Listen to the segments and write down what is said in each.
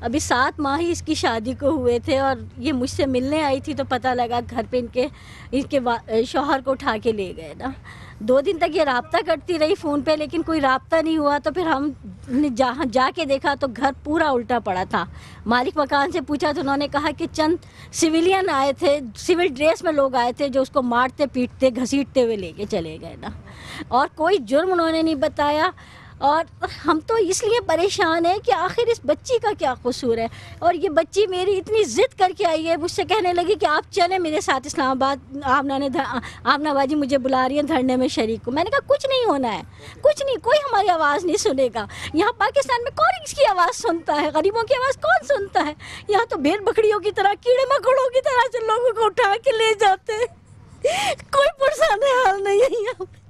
ابھی 7 ماہ ہی اس کی شادی کو ہوئے تھے اور یہ مجھ سے ملنے آئی تھی تو پتہ لگا گھر پہ ان کے شوہر کو اٹھا کے لے گئے نا. 2 دن تک یہ رابطہ کرتی رہی فون پہ لیکن کوئی رابطہ نہیں ہوا. تو پھر ہم نے جا کے دیکھا تو گھر پورا الٹا پڑا تھا. مالک مکان سے پوچھا تو انہوں نے کہا کہ چند سویلین آئے تھے, سول ڈریس میں لوگ آئے تھے جو اس کو مارتے پیٹتے گھسیٹتے ہوئے لے کے چلے گئے نا. اور کوئی جرم انہوں نے نہیں بتایا. اور ہم تو اس لیے پریشان ہیں کہ آخر اس بچی کا کیا قصور ہے. اور یہ بچی میری اتنی ضد کر کے آئی ہے, مجھ سے کہنے لگی کہ آپ چلیں میرے ساتھ اسلام آباد. آمنہ باجی مجھے بلا رہی ہیں دھرنے میں شریک کو. میں نے کہا کچھ نہیں ہونا ہے, کچھ نہیں, کوئی ہماری آواز نہیں سنے گا. یہاں پاکستان میں کون اس کی آواز سنتا ہے؟ غریبوں کی آواز کون سنتا ہے؟ یہاں تو بھیڑ بکریوں کی طرح, کیڑے مکوڑوں کی طرح سے لوگوں کو اٹھا کے لے جاتے ہیں. کوئی پرسان حال نہیں ہے یہاں پہ.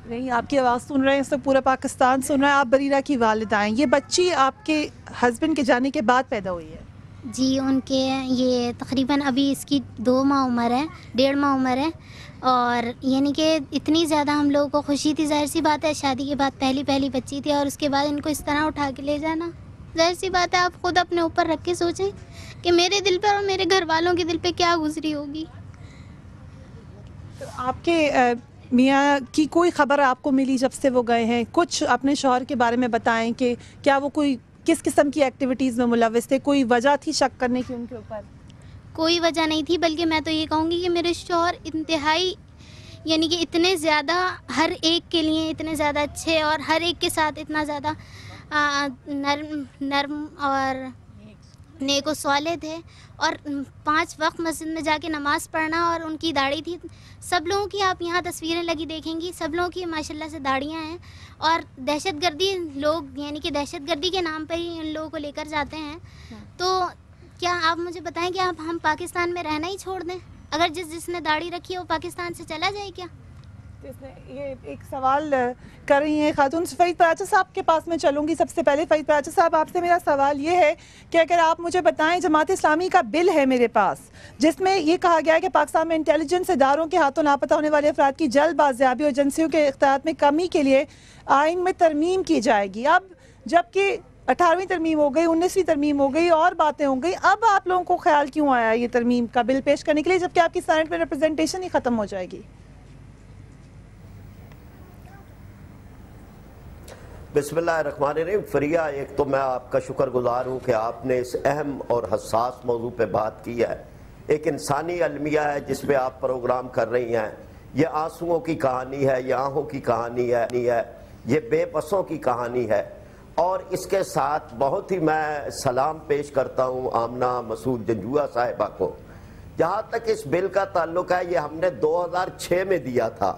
نہیں, آپ کی آواز سن رہے ہیں, اس وقت پورا پاکستان سن رہا ہے. آپ بریرہ کی والدہ ہیں. یہ بچی آپ کے ہسبینڈ کے جانے کے بعد پیدا ہوئی ہے؟ جی, ان کے یہ تقریباً ابھی اس کی 2 ماہ عمر ہے, 1.5 ماہ عمر ہے. اور یعنی کہ اتنی زیادہ ہم لوگوں کو خوشی تھی. ظاہر سی بات ہے شادی کے بعد پہلی بچی تھی اور اس کے بعد ان کو اس طرح اٹھا کے لے جانا, ظاہر سی بات ہے آپ خود اپنے اوپر رکھ کے سوچیں کہ میرے دل پر اور میرے گھر والوں کے دل پہ کیا گزری ہوگی. آپ کے میاں کی کوئی خبر آپ کو ملی جب سے وہ گئے ہیں؟ کچھ اپنے شوہر کے بارے میں بتائیں کہ کیا وہ کوئی کس قسم کی ایکٹیویٹیز میں ملوث تھے؟ کوئی وجہ تھی شک کرنے کی ان کے اوپر؟ کوئی وجہ نہیں تھی, بلکہ میں تو یہ کہوں گی کہ میرے شوہر انتہائی یعنی کہ اتنے زیادہ ہر ایک کے لیے اتنے زیادہ اچھے اور ہر ایک کے ساتھ اتنا زیادہ نرم اور نیک و صالح تھے. اور 5 وقت مسجد میں جا کے نماز پڑھنا, اور ان کی داڑھی تھی. سب لوگوں کی آپ یہاں تصویریں لگی دیکھیں گی, سب لوگوں کی ماشاءاللہ سے داڑیاں ہیں. اور دہشت گردی لوگ یعنی کہ دہشت گردی کے نام پہ ہی ان لوگوں کو لے کر جاتے ہیں. تو کیا آپ مجھے بتائیں کہ ہم پاکستان میں رہنا ہی چھوڑ دیں؟ اگر جس نے داڑھی رکھی ہے وہ پاکستان سے چلا جائے کیا؟ یہ ایک سوال کر رہی ہیں خاتون. فرید پراچا صاحب کے پاس میں چلوں گی. سب سے پہلے فرید پراچا صاحب, آپ سے میرا سوال یہ ہے کہ اگر آپ مجھے بتائیں, جماعت اسلامی کا بل ہے میرے پاس جس میں یہ کہا گیا ہے کہ پاکستان میں انٹیلیجنس اداروں کے ہاتھوں لاپتہ ہونے والے افراد کی جلد بازیابی اور ایجنسیوں کے اختیارات میں کمی کے لیے آئین میں ترمیم کی جائے گی. اب جبکہ 18ویں ترمیم ہو گئی, 19ویں ترمیم ہو گئی, اور باتیں ہو گئی, اب آپ لوگوں کو خیال کیوں آیا یہ ترمیم کا بل پیش کرنے کے لیے جبکہ آپ کی سینٹ میں ریپرزنٹیشن ہی ختم ہو جائے گی؟ بسم اللہ الرحمن الرحیم. فریہ, ایک تو میں آپ کا شکر گزار ہوں کہ آپ نے اس اہم اور حساس موضوع پہ بات کی ہے. ایک انسانی المیہ ہے جس پہ آپ پروگرام کر رہی ہیں. یہ آنسوؤں کی کہانی ہے, یہ آہوں کی کہانی ہے, یہ بے بسوں کی کہانی ہے. اور اس کے ساتھ بہت ہی میں سلام پیش کرتا ہوں آمنہ مسعود جنجوعہ صاحبہ کو. جہاں تک اس بل کا تعلق ہے, یہ ہم نے 2006 میں دیا تھا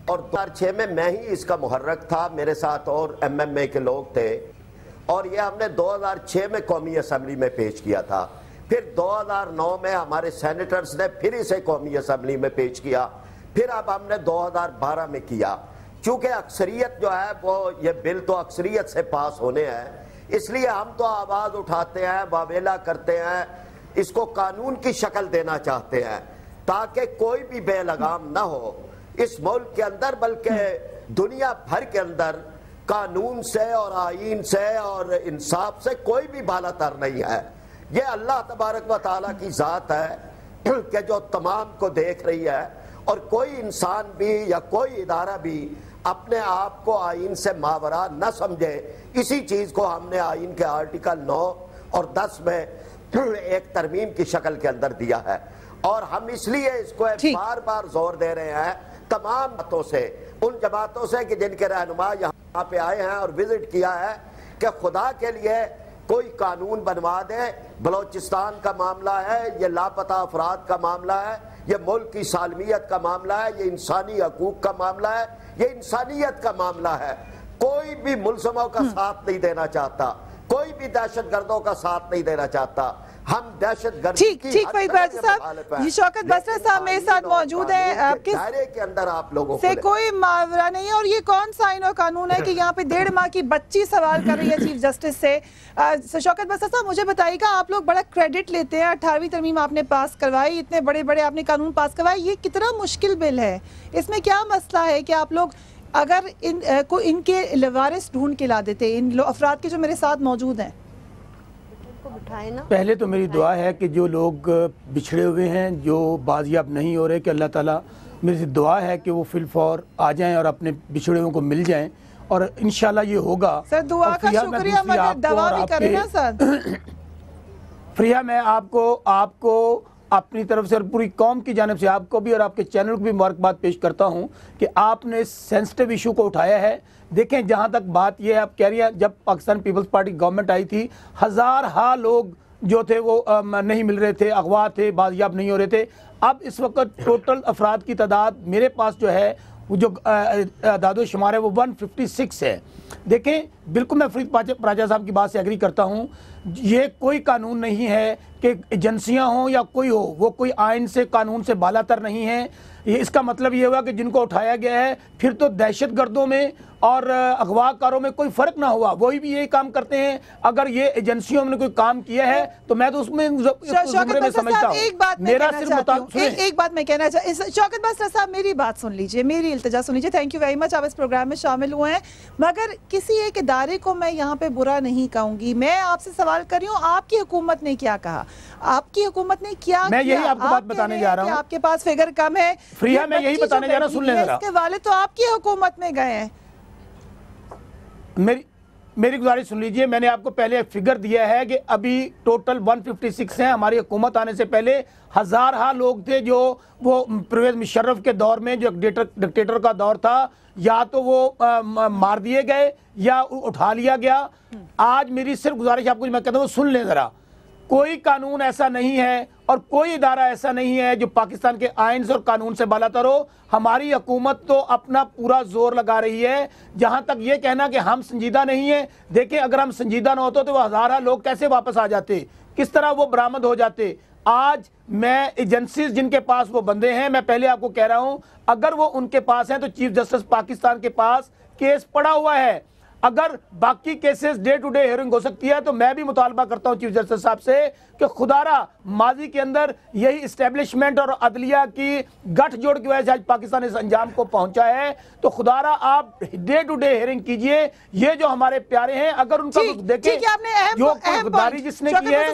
اور 2006 میں ہی اس کا محرک تھا, میرے ساتھ اور ایم ایم اے کے لوگ تھے, اور یہ ہم نے 2006 میں قومی اسمبلی میں پیش کیا تھا. پھر 2009 میں ہمارے سینیٹرز نے پھر اسے قومی اسمبلی میں پیش کیا, پھر اب ہم نے 2012 میں کیا. چونکہ اکثریت جو ہے وہ یہ بل تو اکثریت سے پاس ہونے ہیں, اس لیے ہم تو آواز اٹھاتے ہیں, واویلا کرتے ہیں, اس کو قانون کی شکل دینا چاہتے ہیں تاکہ کوئی بھی بے لگام نہ ہو اس ملک کے اندر, بلکہ دنیا بھر کے اندر قانون سے اور آئین سے اور انصاف سے کوئی بھی بالا تر نہیں ہے. یہ اللہ تبارک و تعالیٰ کی ذات ہے کہ جو تمام کو دیکھ رہی ہے, اور کوئی انسان بھی یا کوئی ادارہ بھی اپنے آپ کو آئین سے ماورا نہ سمجھے. اسی چیز کو ہم نے آئین کے آرٹیکل 9 اور 10 میں ایک ترمیم کی شکل کے اندر دیا ہے, اور ہم اس لیے اس کو بار بار زور دے رہے ہیں تمام باتوں سے, ان جماعتوں سے کہ جن کے رہنما یہاں پہ آئے ہیں اور وزٹ کیا ہے, کہ خدا کے لیے کوئی قانون بنوا دیں. بلوچستان کا معاملہ ہے, یہ لاپتہ افراد کا معاملہ ہے, یہ ملک کی سالمیت کا معاملہ ہے, یہ انسانی حقوق کا معاملہ ہے, یہ انسانیت کا معاملہ ہے. کوئی بھی ملزموں کا ساتھ نہیں دینا چاہتا, کوئی بھی دہشت گردوں کا ساتھ نہیں دینا چاہتا. ہم دہشت گردی ٹھیک فرید پراچا صاحب, یہ شوکت بسرا صاحب میرے ساتھ موجود ہیں. آپ کے دائرے کے اندر آپ لوگوں سے کوئی معاورہ نہیں ہے, اور یہ کون سا آئین اور قانون ہے کہ یہاں پہ 1.5 ماہ کی بچی سوال کر رہی ہے چیف جسٹس سے؟ شوکت بسرا صاحب مجھے بتائیے گا, آپ لوگ بڑا کریڈٹ لیتے ہیں, 18ویں ترمیم آپ نے پاس کروائی, اتنے بڑے بڑے آپ نے قانون پاس کروائے, یہ کتنا مشکل بل ہے؟ اس میں کیا مسئلہ ہے کہ آپ لوگ اگر ان کے لوارث ڈھونڈ کے لا دیتے, ان افراد کے جو میرے ساتھ موجود ہیں؟ کو بٹھائے نا. پہلے تو میری دعا ہے کہ جو لوگ بچھڑے ہوئے ہیں، جو بازیاب نہیں ہو رہے، کہ اللہ تعالیٰ، میری دعا ہے کہ وہ فی الفور آ جائیں اور اپنے بچھڑے ہوئے کو مل جائیں، اور انشاءاللہ یہ ہوگا. سر دعا کا شکریہ، مگر دعا بھی کریں نا سر. فریہ، میں آپ کو اپنی طرف سے اور پوری قوم کی جانب سے آپ کو بھی اور آپ کے چینل کو بھی مبارکباد پیش کرتا ہوں کہ آپ نے سینسٹیو ایشو کو اٹھایا ہے. دیکھیں، جہاں تک بات یہ ہے، آپ کہہ رہی ہیں جب پاکستان پیپلز پارٹی گورنمنٹ آئی تھی، ہزارہا لوگ جو تھے وہ نہیں مل رہے تھے، اغوا تھے، بازیاب نہیں ہو رہے تھے. اب اس وقت ٹوٹل افراد کی تعداد میرے پاس جو ہے، وہ جو اعداد و شمار ہے، وہ 156 ہے. دیکھیں، بالکل میں فرید پراجا صاحب کی بات سے ایگری کرتا ہوں. یہ کوئی قانون نہیں ہے کہ ایجنسیاں ہوں یا کوئی ہو، وہ کوئی آئین سے، قانون سے بالا تر نہیں ہے. اس کا مطلب یہ ہوا کہ جن کو اٹھایا گیا ہے، پھر تو دہشت گردوں میں اور اغوا کاروں میں کوئی فرق نہ ہوا، وہی بھی یہی کام کرتے ہیں. اگر یہ ایجنسیوں نے کوئی کام کیا ہے تو میں تو اس میں زمرے میں سمجھتا ہوں. ایک بات میں کہنا چاہتی ہوں، شوکت بسرا صاحب میری بات سن لیجئے، میری التجا سن لیجئے. تھینک یو ویری مچ، آپ اس پروگرام میں شامل ہوئے ہیں. مگر کسی ایک ادارے کو میں یہاں پہ برا نہیں کہوں گی. میں آپ سے سوال کر رہی ہوں، آپ کی حکومت نے کیا کہا؟ آپ کی حکومت نے کیا کیا؟ میں یہی آپ کو بات بتانے جا رہا ہوں. آپ کے پاس فگر کم ہے. فریہ، میں یہی بتانے جا رہا ہوں، سن لیں ذرا. اس کے والد تو آپ کی حکومت میں گئے ہیں. میری گزارش سن لیجئے. میں نے آپ کو پہلے فگر دیا ہے کہ ابھی ٹوٹل 156 ہیں. ہماری حکومت آنے سے پہلے ہزارہا لوگ تھے جو وہ پرویز مشرف کے دور میں، جو ڈکٹیٹر کا دور تھا، یا تو وہ مار دیے گئے یا اٹھا لیا گیا. آج میری صرف گزارش آپ کو میں کہتا ہوں، سن لیں ذرا. کوئی قانون ایسا نہیں ہے اور کوئی ادارہ ایسا نہیں ہے جو پاکستان کے آئین اور قانون سے بالاتر ہو. ہماری حکومت تو اپنا پورا زور لگا رہی ہے. جہاں تک یہ کہنا کہ ہم سنجیدہ نہیں ہیں، دیکھیں اگر ہم سنجیدہ نہ ہوتے تو وہ ہزارہ لوگ کیسے واپس آ جاتے، کس طرح وہ برآمد ہو جاتے. آج میں ایجنسیز جن کے پاس وہ بندے ہیں، میں پہلے آپ کو کہہ رہا ہوں، اگر وہ ان کے پاس ہیں تو چیف جسٹس پاکستان کے پاس کیس پڑا ہوا ہے. اگر باقی cases day to day hearing ہو سکتی ہے تو میں بھی مطالبہ کرتا ہوں چیف جسٹس صاحب سے کہ خدارہ ماضی کے اندر یہی اسٹیبلشمنٹ اور عدلیہ کی گٹھ جوڑ کی وجہ سے آج پاکستان اس انجام کو پہنچا ہے، تو خدارہ آپ ڈے ٹو ڈے ہیئرنگ کیجئے. یہ جو ہمارے پیارے ہیں، اگر ان کا دیکھیں جو غداری جس نے کی ہے،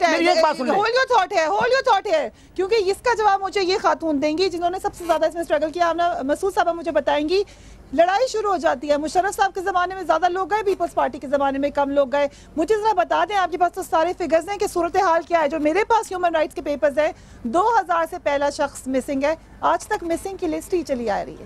میری ایک بات سن لیں. ہول یور تھاٹ ہے، کیونکہ اس کا جواب مجھے یہ خاتون دیں گی جنہوں نے سب سے زیادہ اس میں اسٹرگل کیا. مسعود صاحبہ مجھے بتائیں گی، لڑائی شروع ہو جاتی ہے. مشرف صاحب کے زمانے میں زیادہ لوگ گئے، پیپلز پارٹی کے زمانے میں کم لوگ گئے. مجھے ذرا بتا دیں، آپ کے پاس تو سارے فگرز ہیں کہ صورتحال کیا ہے. جو میرے پاس ہیومن رائٹس کے پیپرز ہیں، 2000 سے پہلا شخص مسنگ ہے، آج تک مسنگ کی لسٹ ہی چلی آ رہی ہے.